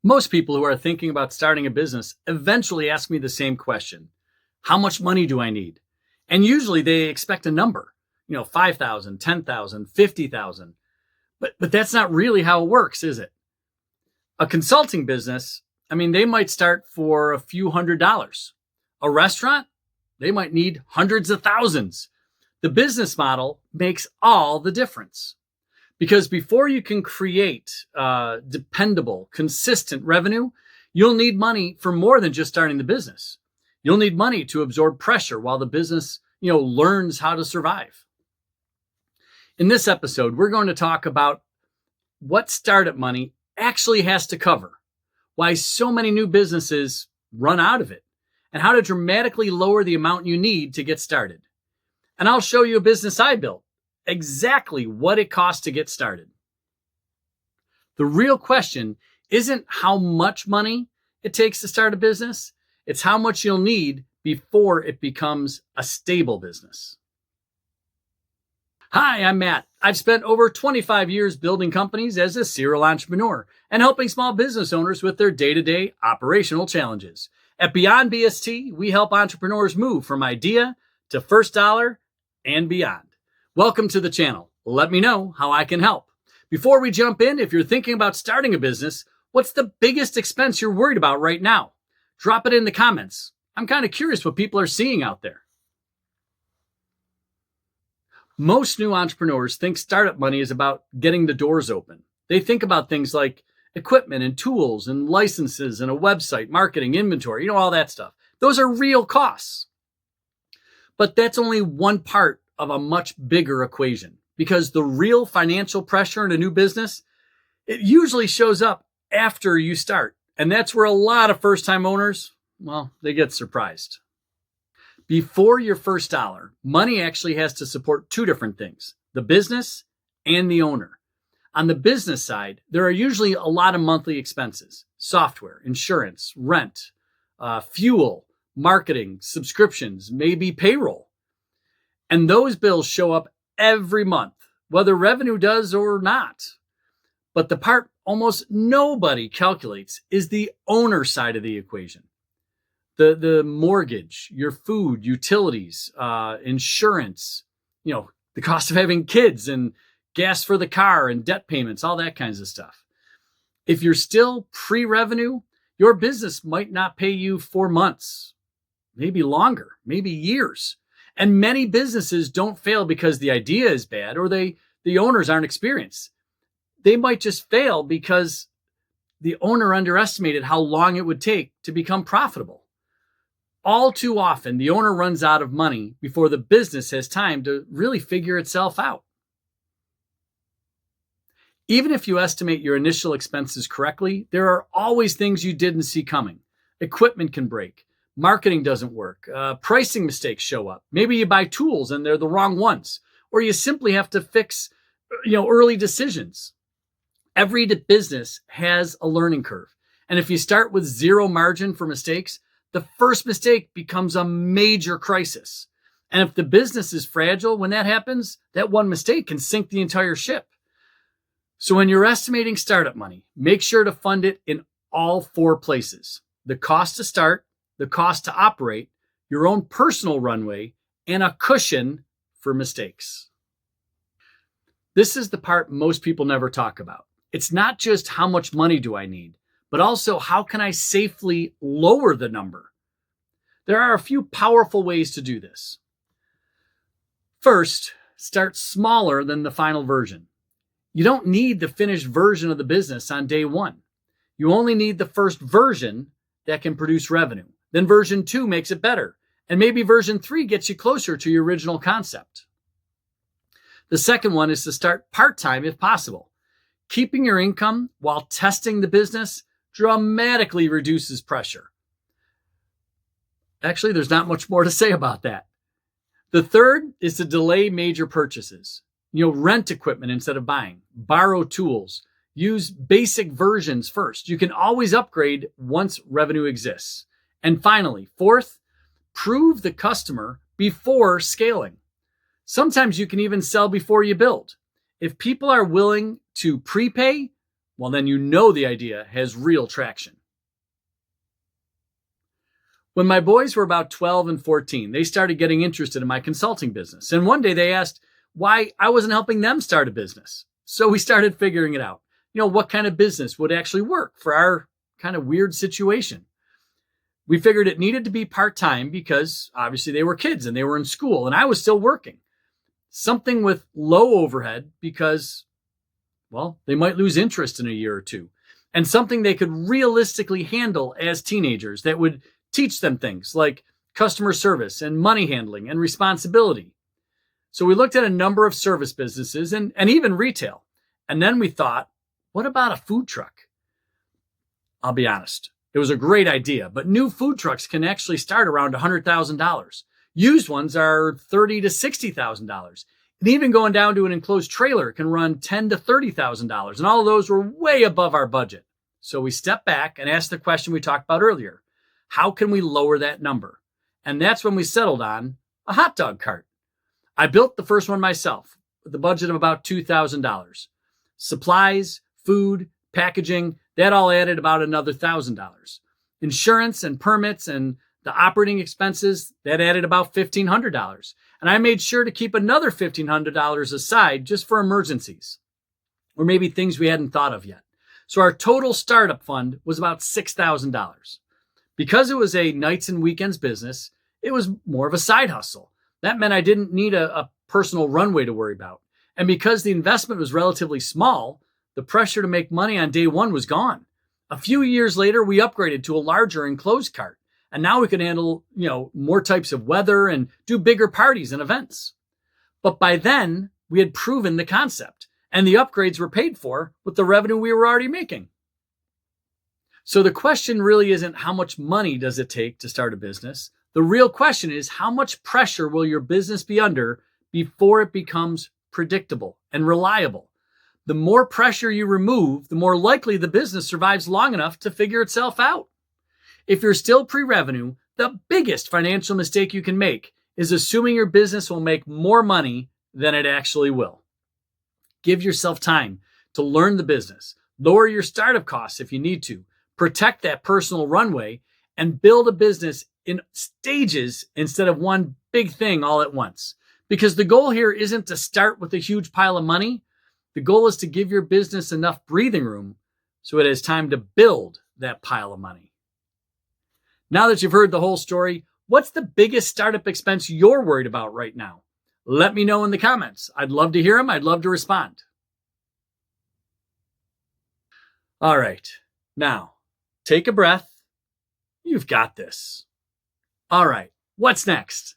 Most people who are thinking about starting a business eventually ask me the same question. How much money do I need? And usually they expect a number, 5,000, 10,000, 50,000. But that's not really how it works, is it? A consulting business, they might start for a few $100s. A restaurant, they might need hundreds of thousands. The business model makes all the difference. Because before you can create dependable, consistent revenue, you'll need money for more than just starting the business. You'll need money to absorb pressure while the business, learns how to survive. In this episode, we're going to talk about what startup money actually has to cover, why so many new businesses run out of it, and how to dramatically lower the amount you need to get started. And I'll show you a business I built, exactly what it costs to get started. The real question isn't how much money it takes to start a business, it's how much you'll need before it becomes a stable business. Hi, I'm Matt. I've spent over 25 years building companies as a serial entrepreneur and helping small business owners with their day-to-day operational challenges. At Beyond BST, we help entrepreneurs move from idea to first dollar and beyond. Welcome to the channel. Let me know how I can help. Before we jump in, if you're thinking about starting a business, what's the biggest expense you're worried about right now? Drop it in the comments. I'm kind of curious what people are seeing out there. Most new entrepreneurs think startup money is about getting the doors open. They think about things like equipment and tools and licenses and a website, marketing, inventory, all that stuff. Those are real costs. But that's only one part of a much bigger equation, because the real financial pressure in a new business, it usually shows up after you start. And that's where a lot of first-time owners, they get surprised. Before your first dollar, money actually has to support two different things, the business and the owner. On the business side, there are usually a lot of monthly expenses, software, insurance, rent, fuel, marketing, subscriptions, maybe payroll. And those bills show up every month, whether revenue does or not. But the part almost nobody calculates is the owner side of the equation. The mortgage, your food, utilities, insurance, the cost of having kids and gas for the car and debt payments, all that kinds of stuff. If you're still pre-revenue, your business might not pay you for months, maybe longer, maybe years. And many businesses don't fail because the idea is bad or the owners aren't experienced. They might just fail because the owner underestimated how long it would take to become profitable. All too often, the owner runs out of money before the business has time to really figure itself out. Even if you estimate your initial expenses correctly, there are always things you didn't see coming. Equipment can break. Marketing doesn't work. Pricing mistakes show up. Maybe you buy tools and they're the wrong ones, or you simply have to fix, early decisions. Every business has a learning curve. And if you start with zero margin for mistakes, the first mistake becomes a major crisis. And if the business is fragile, when that happens, that one mistake can sink the entire ship. So when you're estimating startup money, make sure to fund it in all four places: the cost to start, the cost to operate, your own personal runway, and a cushion for mistakes. This is the part most people never talk about. It's not just how much money do I need, but also how can I safely lower the number? There are a few powerful ways to do this. First, start smaller than the final version. You don't need the finished version of the business on day one. You only need the first version that can produce revenue. Then version 2 makes it better. And maybe version 3 gets you closer to your original concept. The second one is to start part-time if possible. Keeping your income while testing the business dramatically reduces pressure. Actually, there's not much more to say about that. The third is to delay major purchases. Rent equipment instead of buying, borrow tools, use basic versions first. You can always upgrade once revenue exists. And finally, fourth, prove the customer before scaling. Sometimes you can even sell before you build. If people are willing to prepay, well, then you know the idea has real traction. When my boys were about 12 and 14, they started getting interested in my consulting business. And one day they asked why I wasn't helping them start a business. So we started figuring it out. What kind of business would actually work for our kind of weird situation. We figured it needed to be part-time because obviously they were kids and they were in school and I was still working. Something with low overhead because, well, they might lose interest in a year or two. And something they could realistically handle as teenagers that would teach them things like customer service and money handling and responsibility. So we looked at a number of service businesses and even retail. And then we thought, what about a food truck? I'll be honest. It was a great idea, but new food trucks can actually start around $100,000. Used ones are $30,000 to $60,000. And even going down to an enclosed trailer can run $10,000 to $30,000. And all of those were way above our budget. So we stepped back and asked the question we talked about earlier. How can we lower that number? And that's when we settled on a hot dog cart. I built the first one myself with a budget of about $2,000. Supplies, food, packaging, that all added about another $1,000. Insurance and permits and the operating expenses, that added about $1,500. And I made sure to keep another $1,500 aside just for emergencies or maybe things we hadn't thought of yet. So our total startup fund was about $6,000. Because it was a nights and weekends business, it was more of a side hustle. That meant I didn't need a personal runway to worry about. And because the investment was relatively small, the pressure to make money on day one was gone. A few years later, we upgraded to a larger enclosed cart. And now we could handle, more types of weather and do bigger parties and events. But by then, we had proven the concept and the upgrades were paid for with the revenue we were already making. So the question really isn't how much money does it take to start a business? The real question is how much pressure will your business be under before it becomes predictable and reliable? The more pressure you remove, the more likely the business survives long enough to figure itself out. If you're still pre-revenue, the biggest financial mistake you can make is assuming your business will make more money than it actually will. Give yourself time to learn the business, lower your startup costs if you need to, protect that personal runway, and build a business in stages instead of one big thing all at once. Because the goal here isn't to start with a huge pile of money. The goal is to give your business enough breathing room so it has time to build that pile of money. Now that you've heard the whole story, what's the biggest startup expense you're worried about right now? Let me know in the comments. I'd love to hear them. I'd love to respond. All right. Now, take a breath. You've got this. All right. What's next?